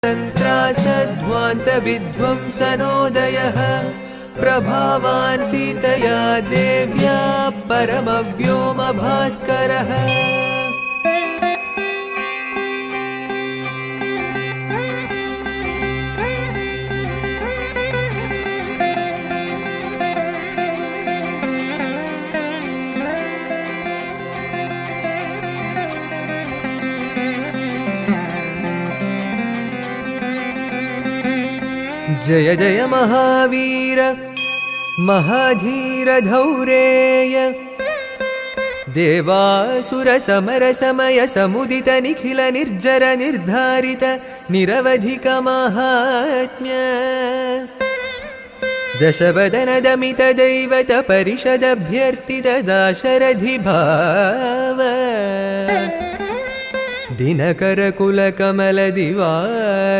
तन्त्रासध्वान्तविध्वंसनोदयः प्रभावान् सीतया देव्या परमव्योमभास्करः जय जय महावीर महाधीर धौरेय देवासुर समर समय समुदित निखिल निर्जर निर्धारित निरवधिक महात्म्य दशवदन दमित दैवत परिषद अभ्यर्थित दाशरथि भाव दिनकर कुल कमल दिवा